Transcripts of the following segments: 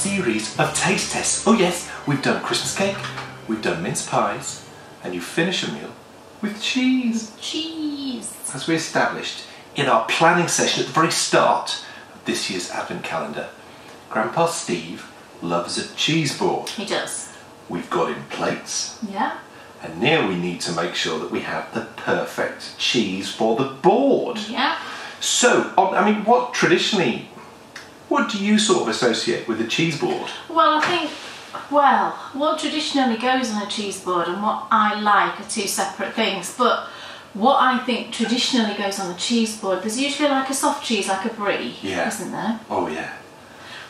series of taste tests. Oh yes, we've done Christmas cake, we've done mince pies, and you finish a meal with cheese. Cheese. As we established in our planning session at the very start of this year's Advent calendar, Grandpa Steve loves a cheese board. He does. We've got in plates. Yeah. And now we need to make sure that we have the perfect cheese for the board. Yeah. So, I mean, what do you sort of associate with a cheese board? Well, I think, what traditionally goes on a cheese board and what I like are two separate things. But what I think traditionally goes on a cheese board, there's usually like a soft cheese, like a brie, isn't there? Oh, yeah.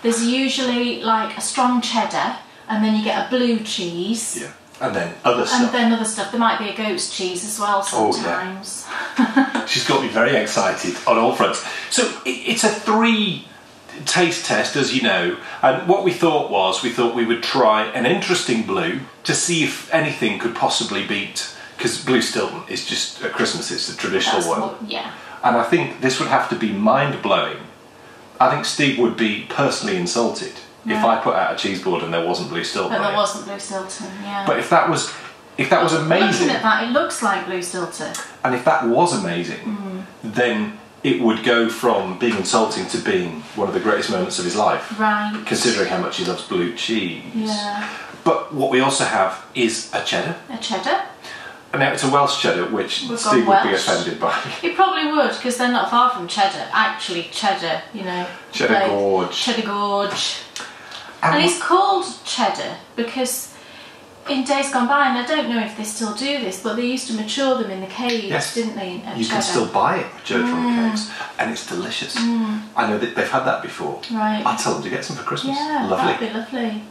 There's usually like a strong cheddar, and then you get a blue cheese. Yeah. And then other stuff. And then other stuff. There might be a goat's cheese as well sometimes. Oh, yeah. She's got me very excited on all fronts. So it's a 3 taste test, as you know, and what we thought we would try an interesting blue to see if anything could possibly beat, because blue Stilton is just at Christmas, it's the traditional one. Yeah. And I think this would have to be mind-blowing. I think Steve would be personally insulted if I put out a cheese board and there wasn't blue Stilton. But there wasn't blue Stilton, yeah. But if that was amazing, looking at that, it looks like blue Stilton. and if that was amazing, then it would go from being insulting to being one of the greatest moments of his life. Right. Considering how much he loves blue cheese. Yeah. But what we also have is a cheddar. A cheddar. And now it's a Welsh cheddar, which Steve would be offended by. He probably would, because they're not far from cheddar. Actually, cheddar, you know. Cheddar gorge. Cheddar gorge. And it's called cheddar because in days gone by, and I don't know if they still do this, but they used to mature them in the caves, didn't they? You can still buy it matured from the caves, and it's delicious. I know that they've had that before. Right. I'll tell them to get some for Christmas. Yeah, lovely. that'd be lovely.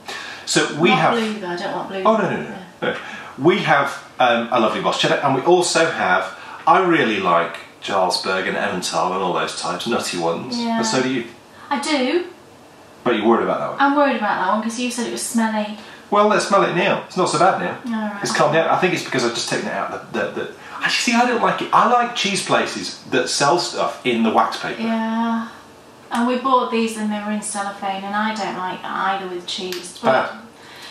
So we have blue though. I don't want blue. Oh no. We have a lovely Welsh cheddar, and we also have. I really like Jarlsberg and Emmental and all those types, nutty ones. Yeah. But so do you. I do. But you're worried about that one? I'm worried about that one because you said it was smelly. Well, let's smell it now. It's not so bad now. All right. It's calmed down. I think it's because I've just taken it out. Actually, see, I don't like it. I like cheese places that sell stuff in the wax paper. Yeah. And we bought these and they were in cellophane, and I don't like that either with cheese. Bad.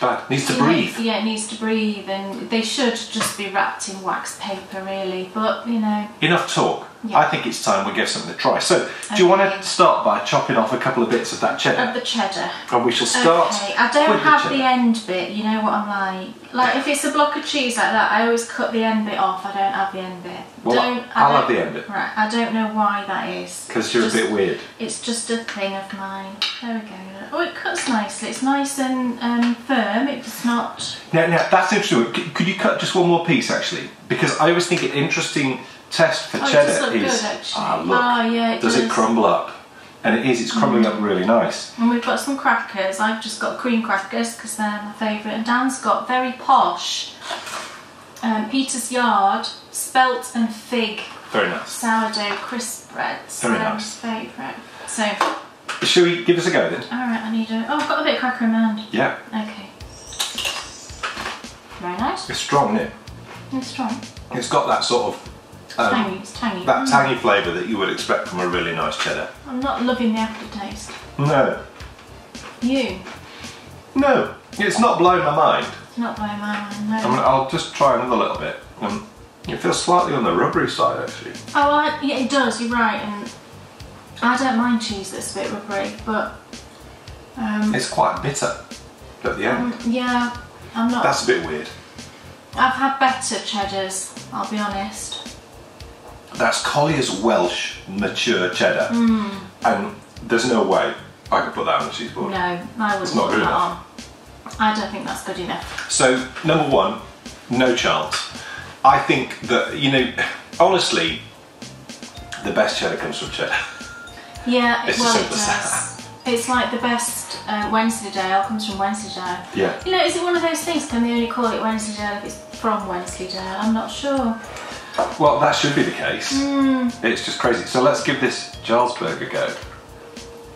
Bad. Needs to breathe. Yeah, it needs to breathe, and they should just be wrapped in wax paper, really. But, you know. Enough talk. Yeah. I think it's time we give something a try. So, do you want to start by chopping off a couple of bits of that cheddar? Of the cheddar. And we shall start. Okay, I don't with have the the end bit, you know what I'm like. Like, if it's a block of cheese like that, I always cut the end bit off. I don't have the end bit. Well, I'll have the end bit. Right, I don't know why that is. Because you're a bit weird. It's just a thing of mine. There we go. Oh, it cuts nicely. It's nice and firm. It's not... Now that's interesting. Could you cut just one more piece, actually? Because I always think an interesting test for cheddar it does look is... good, actually. Look. Oh, yeah, does it crumble up? And it is. It's crumbling up really nice. And we've got some crackers. I've just got cream crackers because they're my favourite. And Dan's got very posh Peter's Yard spelt and fig. Very nice. Sourdough crisp breads. Very nice. Favourite. So... Shall we give this a go then? Alright, I need a... Oh, I've got a bit of cracker in my hand. Yeah. Okay. Very nice. It's strong, isn't it? It's strong. It's got that sort of... tangy, it's tangy. That tangy flavour that you would expect from a really nice cheddar. I'm not loving the aftertaste. No. You? No. It's not blowing my mind. It's not blowing my mind, no. I'll just try another little bit. It feels slightly on the rubbery side, actually. Oh, yeah, it does, you're right. And I don't mind cheese that's a bit rubbery, but... it's quite bitter at the end. Yeah, I'm not... That's a bit weird. I've had better cheddars, I'll be honest. That's Collier's Welsh mature cheddar. And there's no way I could put that on the cheese board. No, I wouldn't It's not put good that enough. on. I don't think that's good enough. So, number one, no chance. I think that, you know, honestly, the best cheddar comes from cheddar. Yeah, It's well, as it simple as does. that. It's like the best Wensleydale comes from Wensleydale. Yeah. You know, is it one of those things, can they only call it Wensleydale if it's from Wensleydale? I'm not sure. Well, that should be the case. It's just crazy. So let's give this Jarlsberg a go.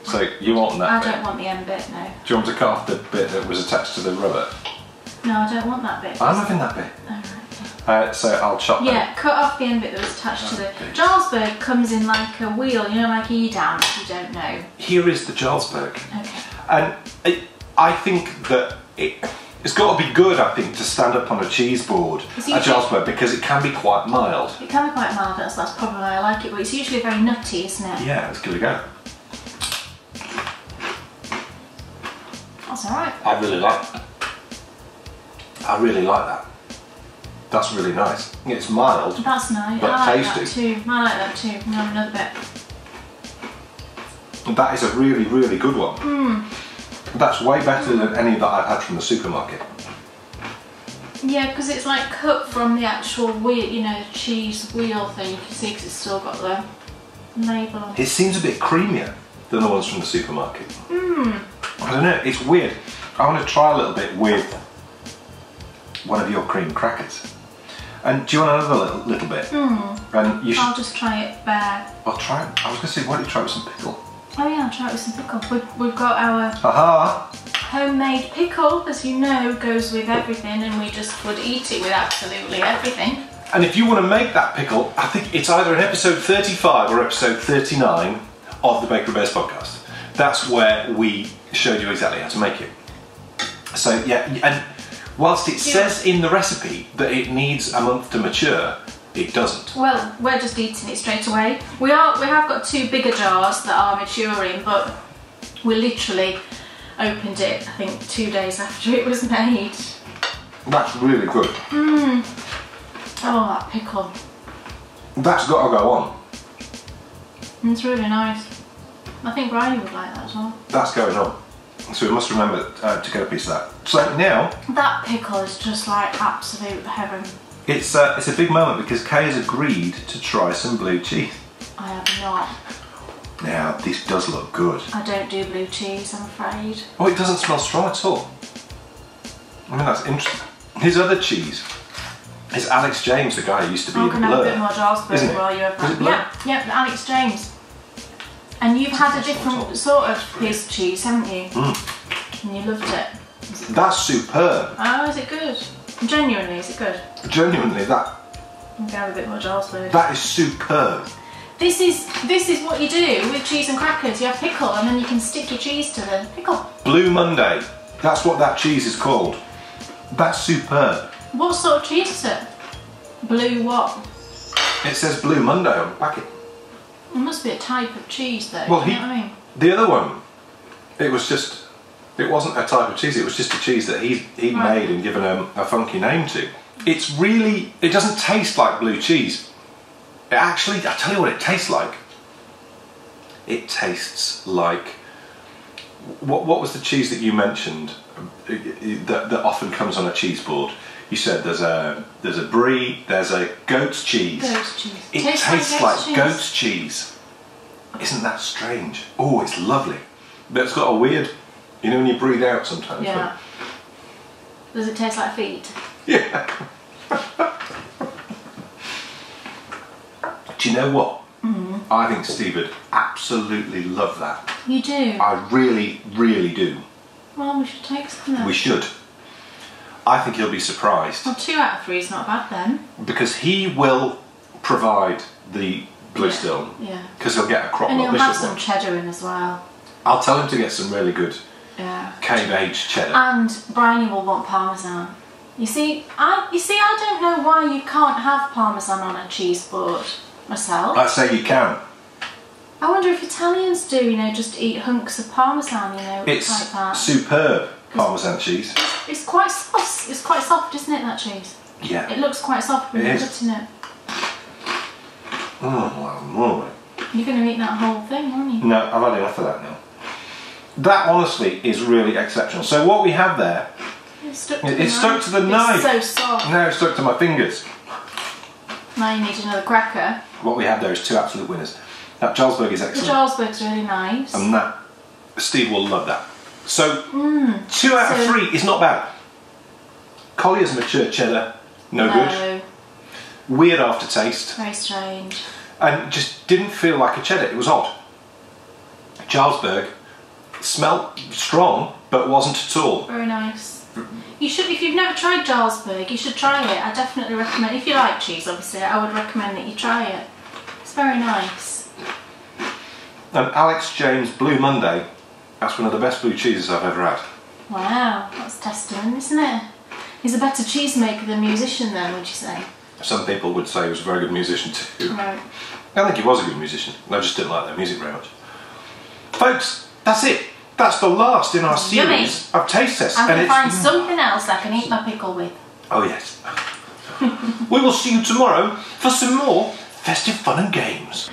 So you want that bit? I don't want the end bit, no. Do you want to cut off the bit that was attached to the rubber? No, I don't want that bit. I'm having that bit. Alright. So I'll chop that. Yeah, cut off the end bit that was attached to the... Jarlsberg comes in like a wheel, you know, like Edam, if you don't know. Here is the Jarlsberg. Okay. And I think that it's got to be good, I think, to stand up on a cheese board at Jarlsberg, because it can be quite mild. It can be quite mild, that's probably why I like it, but it's usually very nutty, isn't it? Yeah, let's give it a go. That's alright. I really like that. That's really nice. It's mild. That's nice. But I like tasty. that too. I like that too. I'm have another bit. That is a really, really good one. That's way better than any that I've had from the supermarket. Yeah, because it's like cut from the actual wheel, you know, the cheese wheel thing. You can see because it's still got the label on it. It seems a bit creamier than the ones from the supermarket. I don't know, it's weird. I want to try a little bit with one of your cream crackers. And do you want another little bit? And you should... I'll just try it bare. I'll try it. I was going to say, why don't you try it with some pickle? Oh yeah, I'll try it with some pickle. We've got our homemade pickle, as you know, goes with everything, and we just would eat it with absolutely everything. And if you want to make that pickle, I think it's either in episode 35 or episode 39 of the Bakery Bears podcast. That's where we showed you exactly how to make it. So yeah, and whilst it says in the recipe that it needs a month to mature, it doesn't. Well, we're just eating it straight away. We have got 2 bigger jars that are maturing, but we literally opened it, I think, 2 days after it was made. That's really good. Oh, that pickle. That's got to go on. It's really nice. I think Bryony would like that as well. That's going on. So we must remember to get a piece of that. So now... That pickle is just like absolute heaven. It's a big moment because Kay has agreed to try some blue cheese. I have not. Now, this does look good. I don't do blue cheese, I'm afraid. Oh, it doesn't smell strong at all. I mean, that's interesting. His other cheese is Alex James, the guy who used to be in Blur. I'm going to have a bit more Jarlsberg while you have that. Yeah, Alex James. And you've had a different sort of piece of cheese, haven't you? And you loved it. That's superb. Oh, is it good? Genuinely, is it good? Genuinely, that... I'm going to have a bit more Jarlsberg. That is superb. This is what you do with cheese and crackers. You have pickle and then you can stick your cheese to the pickle. Blue Monday. That's what that cheese is called. That's superb. What sort of cheese is it? Blue what? It says Blue Monday on the packet. It must be a type of cheese though, well, do you know what I mean? The other one, it wasn't a type of cheese, it was just a cheese that he made and given a funky name to. It doesn't taste like blue cheese. It actually, I tell you what it tastes like. It tastes like, what was the cheese that you mentioned that often comes on a cheese board? You said there's a brie, there's a goat's cheese. Goat's cheese. It tastes like goat's cheese. Isn't that strange? Oh, it's lovely. But it's got a weird, you know when you breathe out sometimes. Yeah. Does it taste like feet? Yeah. Do you know what? I think Steve would absolutely love that. You do? I really, really do. Well, we should take some then. We should. I think he'll be surprised. Well, 2 out of 3 is not bad then. Because he will provide the blue still. Yeah. Because he'll get a crop. And he'll have some cheddar in as well. I'll tell him to get some really good cave-aged cheddar. And Bryony will want parmesan. You see, I don't know why you can't have parmesan on a cheese board myself. I'd say you can. I wonder if Italians do, you know, just eat hunks of parmesan, you know, it's like that. Superb parmesan cheese. It's quite soft. It's quite soft, isn't it, that cheese? Yeah. It looks quite soft when you're cutting it. Oh, you're going to eat that whole thing, aren't you? No, I've had enough of that now. That honestly is really exceptional. So what we have there, it's stuck to the knife. It's so soft. Now it's stuck to my fingers. Now you need another cracker. What we have there is 2 absolute winners. That Jarlsberg is excellent. The Jarlsberg's really nice. And that, Steve will love that. So, 2 out of 3 is not bad. Collier's mature cheddar, no good. Weird aftertaste. Very strange. And just didn't feel like a cheddar, it was odd. Jarlsberg smelled strong, but wasn't at all. Very nice. You should, if you've never tried Jarlsberg, you should try it. I definitely recommend, if you like cheese obviously, I would recommend that you try it. It's very nice. And Alex James Blue Monday, that's one of the best blue cheeses I've ever had. Wow, that's testament, isn't it? He's a better cheesemaker than musician then, would you say? Some people would say he was a very good musician too. Right. I think he was a good musician. I just didn't like their music very much. Folks, that's it. That's the last in our series of taste tests. I'm going to find something else I can eat my pickle with. Oh yes. We will see you tomorrow for some more festive fun and games.